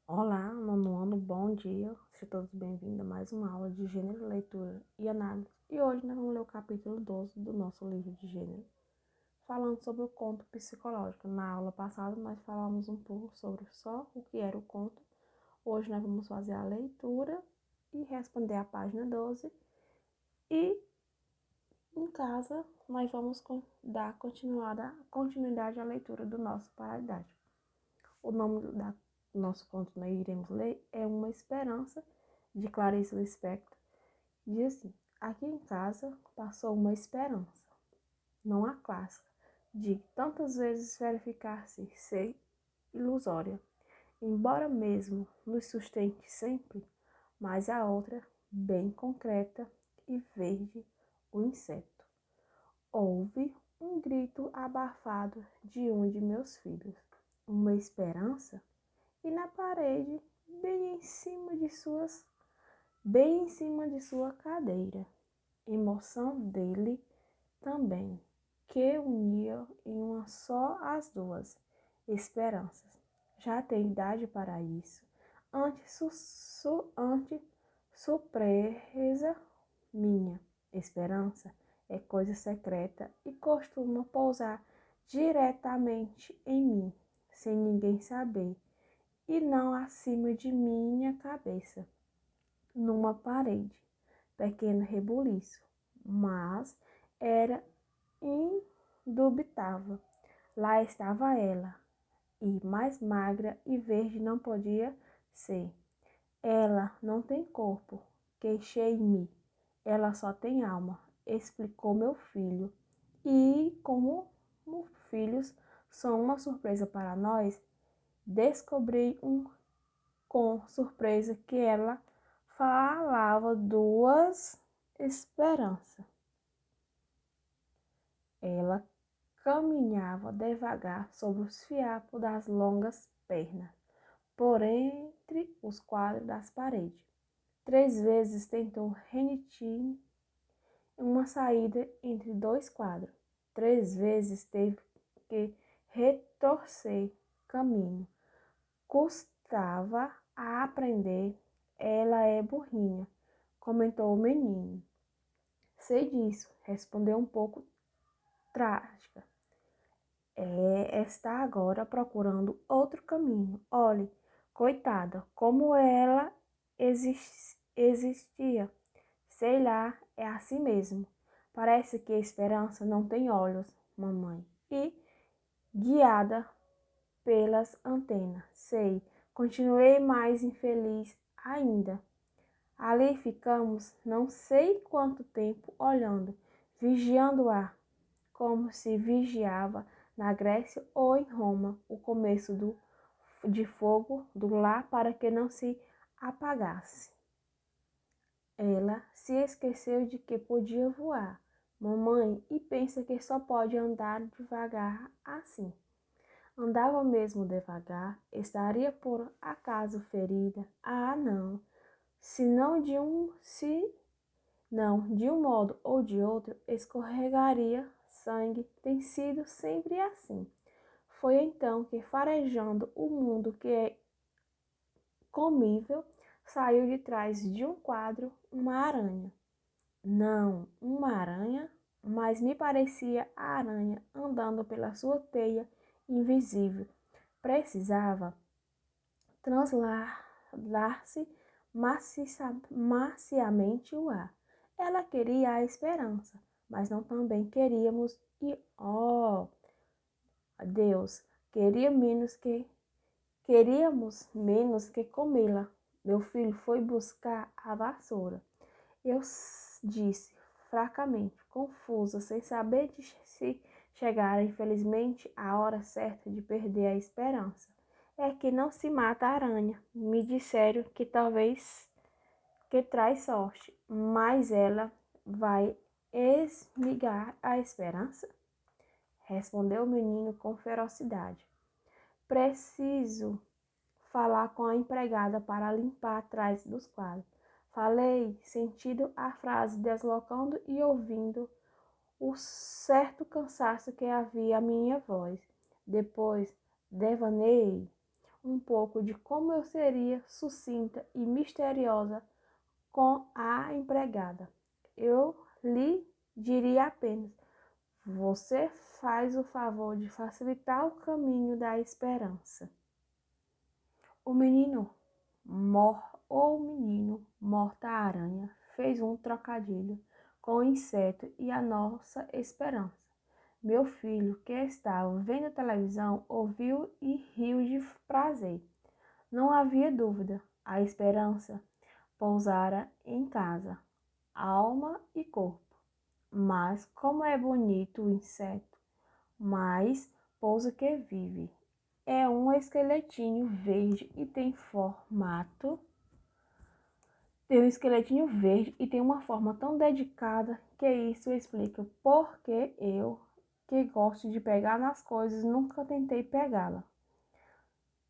Olá, nono ano, bom dia. Sejam todos bem-vindos a mais uma aula de gênero, leitura e análise. E hoje nós vamos ler o capítulo 12 do nosso livro de gênero, falando sobre o conto psicológico. Na aula passada nós falamos um pouco sobre só o que era o conto. Hoje nós vamos fazer a leitura e responder a página 12. E em casa nós vamos dar continuidade à leitura do nosso paradidático. O nome do nosso conto que nós iremos ler é Uma Esperança, de Clarice Lispector. Diz assim: aqui em casa passou uma esperança, não a clássica, de tantas vezes verificar-se ser ilusória, embora mesmo nos sustente sempre, mas a outra, bem concreta e verde, o inseto. Houve um grito abafado de um de meus filhos. Uma esperança? E na parede, bem em cima de sua cadeira. Emoção dele também, que unia em uma só as duas esperanças. Já tem idade para isso. Ante surpresa minha, esperança é coisa secreta e costuma pousar diretamente em mim, sem ninguém saber e não acima de minha cabeça, numa parede, pequeno rebuliço, mas era indubitável. Lá estava ela, e mais magra e verde não podia ser. Ela não tem corpo, queixei-me. Ela só tem alma, explicou meu filho. E como filhos são uma surpresa para nós, descobri com surpresa que ela falava duas esperanças. Ela caminhava devagar sobre os fiapos das longas pernas, por entre os quadros das paredes. 3 vezes tentou renitir uma saída entre 2 quadros. 3 vezes teve que retorcer caminho. Custava a aprender. Ela é burrinha, comentou o menino. Sei disso, respondeu um pouco trágica. Está agora procurando outro caminho. Olhe, coitada, como ela existia. Sei lá, é assim mesmo. Parece que a esperança não tem olhos, mamãe. E, guiada pelas antenas, sei, continuei mais infeliz ainda. Ali ficamos não sei quanto tempo olhando, vigiando-a, como se vigiava na Grécia ou em Roma o começo de fogo do lar para que não se apagasse. Ela se esqueceu de que podia voar, mamãe, e pensa que só pode andar devagar assim. Andava mesmo devagar, estaria por acaso ferida? Ah, não. Se não, de um modo ou de outro, escorregaria sangue. Tem sido sempre assim. Foi então que, farejando o mundo que é comível, saiu de trás de um quadro uma aranha. Não, uma aranha, mas me parecia a aranha andando pela sua teia invisível. Precisava transladar-se maciamente o ar. Ela queria a esperança, mas não também queríamos e, oh, Deus, queríamos menos que comê-la. Meu filho foi buscar a vassoura. Eu disse, fracamente, confusa, sem saber se chegara, infelizmente, a hora certa de perder a esperança. É que não se mata a aranha. Me disseram que talvez que traz sorte, mas ela vai esmigar a esperança? Respondeu o menino com ferocidade. Preciso falar com a empregada para limpar atrás dos quadros. Falei, sentindo a frase, deslocando e ouvindo o certo cansaço que havia a minha voz. Depois, devaneei. um pouco de como eu seria sucinta e misteriosa com a empregada. Eu lhe diria apenas: você faz o favor de facilitar o caminho da esperança. O menino morta-aranha fez um trocadilho com o inseto e a nossa esperança. Meu filho, que estava vendo televisão, ouviu e riu de prazer. Não havia dúvida, a esperança pousara em casa, alma e corpo. Mas como é bonito o inseto, mais pousa que vive. É um esqueletinho verde e tem uma forma tão dedicada que isso explica porque eu, que gosto de pegar nas coisas, nunca tentei pegá-la.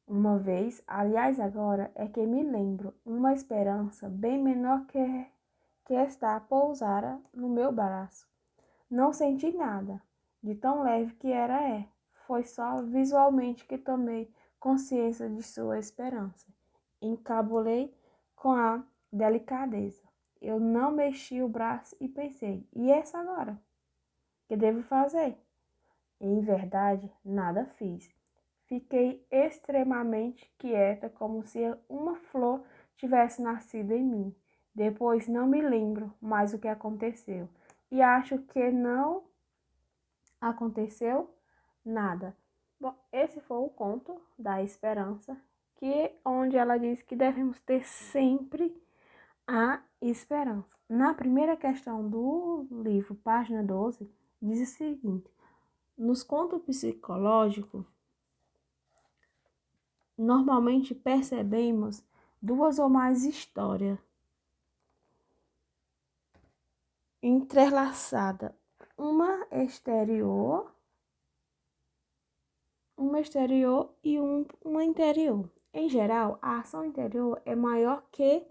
Uma vez, aliás, agora é que me lembro, uma esperança bem menor que esta pousara no meu braço. Não senti nada, de tão leve que era. Foi só visualmente que tomei consciência de sua esperança. Encabulei com a delicadeza. Eu não mexi o braço e pensei, e essa agora? Que devo fazer? Em verdade, nada fiz. Fiquei extremamente quieta, como se uma flor tivesse nascido em mim. Depois não me lembro mais o que aconteceu. E acho que não aconteceu nada. Bom, esse foi o conto da Esperança, onde ela diz que devemos ter sempre a esperança. Na primeira questão do livro, página 12, diz o seguinte: nos contos psicológicos, normalmente percebemos duas ou mais histórias entrelaçadas, uma exterior e uma interior. Em geral, a ação interior é maior que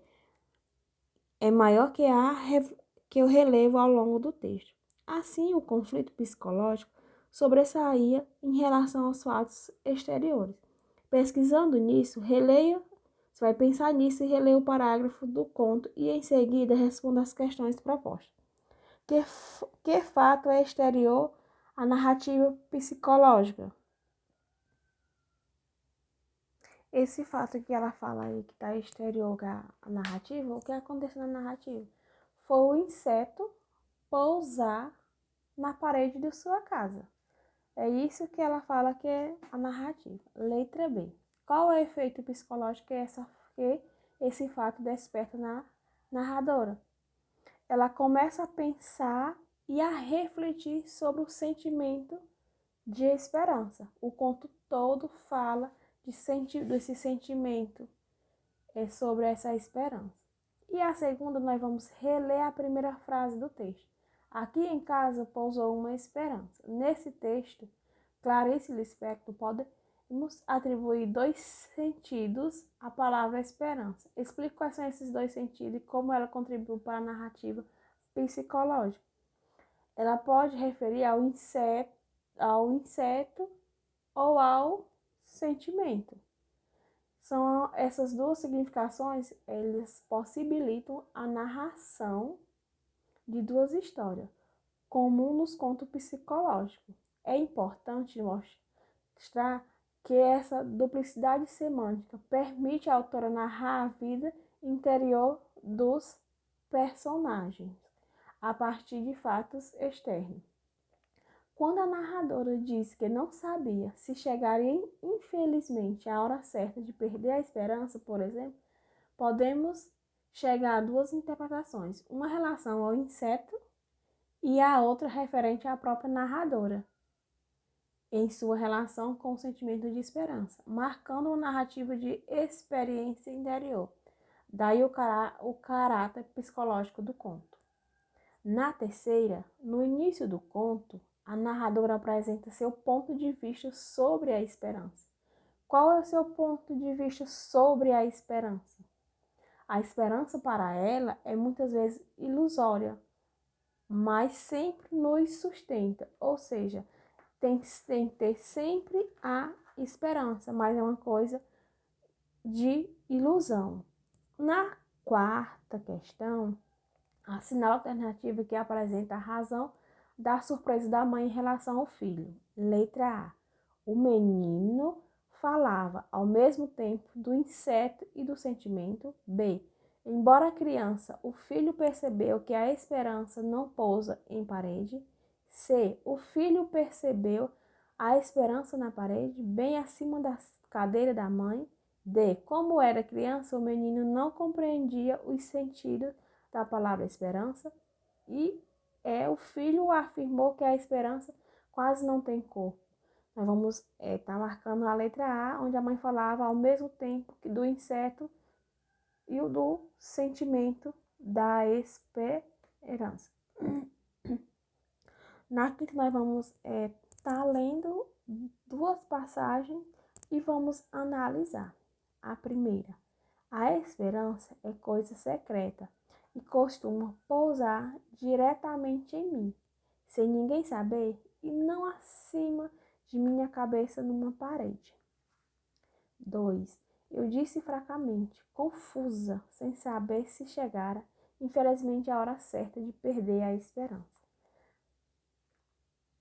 o relevo ao longo do texto. Assim, o conflito psicológico sobressaía em relação aos fatos exteriores. Pesquisando nisso, você vai pensar nisso e releia o parágrafo do conto e em seguida responda as questões propostas. Que fato é exterior à narrativa psicológica? Esse fato que ela fala aí, que está exterior à narrativa, o que aconteceu na narrativa? Foi o inseto pousar na parede de sua casa. É isso que ela fala que é a narrativa. Letra B. Qual é o efeito psicológico que esse fato desperta na narradora? Ela começa a pensar e a refletir sobre o sentimento de esperança. O conto todo fala desse sentimento sobre essa esperança. E a segunda, nós vamos reler a primeira frase do texto. Aqui em casa pousou uma esperança. Nesse texto, Clarice Lispector podemos atribuir dois sentidos à palavra esperança. Explique quais são esses dois sentidos e como ela contribui para a narrativa psicológica. Ela pode referir ao inseto ou ao sentimento. São essas duas significações, eles possibilitam a narração de duas histórias, comum nos contos psicológicos. É importante mostrar que essa duplicidade semântica permite à autora narrar a vida interior dos personagens a partir de fatos externos. Quando a narradora diz que não sabia se chegaria infelizmente a hora certa de perder a esperança, por exemplo, podemos chegar a duas interpretações, uma relação ao inseto e a outra referente à própria narradora, em sua relação com o sentimento de esperança, marcando uma narrativa de experiência interior. Daí o caráter psicológico do conto. Na terceira, no início do conto, a narradora apresenta seu ponto de vista sobre a esperança. Qual é o seu ponto de vista sobre a esperança? A esperança para ela é muitas vezes ilusória, mas sempre nos sustenta, ou seja, tem que ter sempre a esperança, mas é uma coisa de ilusão. Na quarta questão, assinala a alternativa que apresenta a razão da surpresa da mãe em relação ao filho. Letra A. O menino falava ao mesmo tempo do inseto e do sentimento. B. Embora a criança, o filho percebeu que a esperança não pousa em parede. C. O filho percebeu a esperança na parede, bem acima da cadeira da mãe. D. Como era criança, o menino não compreendia os sentidos da palavra esperança. E o filho afirmou que a esperança quase não tem corpo. Nós vamos estar marcando a letra A, onde a mãe falava ao mesmo tempo que do inseto e o do sentimento da esperança. Na quinta, nós vamos estar lendo duas passagens e vamos analisar. A primeira, a esperança é coisa secreta e costuma pousar diretamente em mim, sem ninguém saber e não acima de minha cabeça numa parede. 2. Eu disse fracamente, confusa, sem saber se chegara, infelizmente, a hora certa de perder a esperança.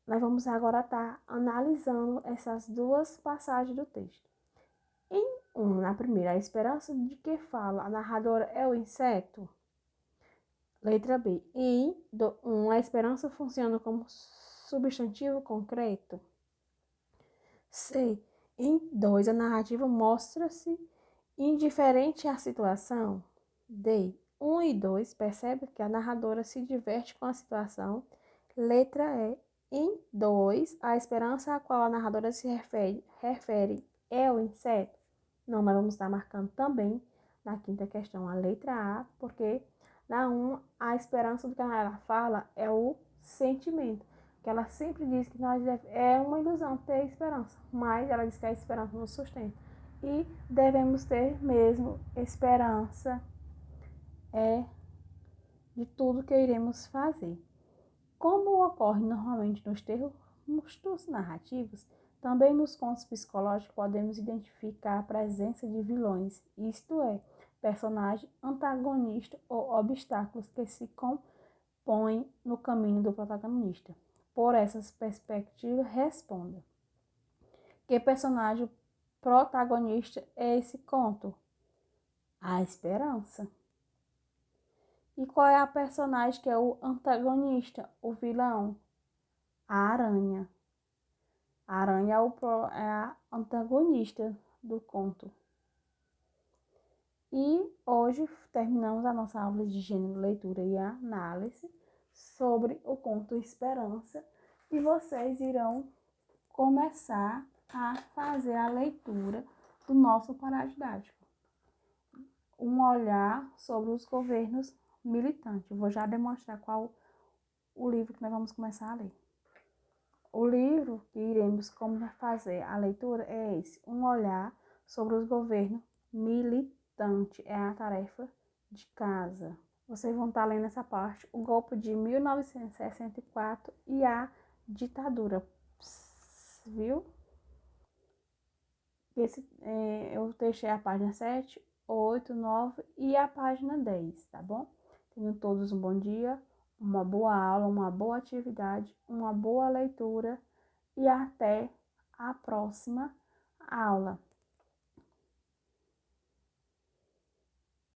Nós vamos agora estar analisando essas duas passagens do texto. Na primeira, a esperança de que fala a narradora é o inseto. Letra B. A esperança funciona como substantivo concreto. C. Em 2, a narrativa mostra-se indiferente à situação. D. 1 e 2 percebe que a narradora se diverte com a situação. Letra E. Em 2, a esperança a qual a narradora se refere é o inseto. Não, nós vamos estar marcando também na quinta questão a letra A, porque na 1, a esperança do que ela fala é o sentimento. Que ela sempre diz que é uma ilusão ter esperança, mas ela diz que a esperança nos sustenta. E devemos ter mesmo esperança de tudo que iremos fazer. Como ocorre normalmente nos termos narrativos, também nos contos psicológicos podemos identificar a presença de vilões, isto é, personagem antagonista ou obstáculos que se compõem no caminho do protagonista. Por essas perspectivas, responda: que personagem protagonista é esse conto? A esperança. E qual é a personagem que é o antagonista, o vilão? A aranha. A aranha é a antagonista do conto. E hoje terminamos a nossa aula de gênero, leitura e análise sobre o conto Esperança. E vocês irão começar a fazer a leitura do nosso paradidático. Um olhar sobre os governos militantes. Vou já demonstrar qual o livro que nós vamos começar a ler. O livro que iremos fazer a leitura é esse, Um Olhar sobre os Governos Militantes. É a tarefa de casa. Vocês vão estar lendo essa parte, o golpe de 1964 e a ditadura. Viu? Eu deixei a página 7, 8, 9 e a página 10, tá bom? Tenham todos um bom dia, uma boa aula, uma boa atividade, uma boa leitura e até a próxima aula.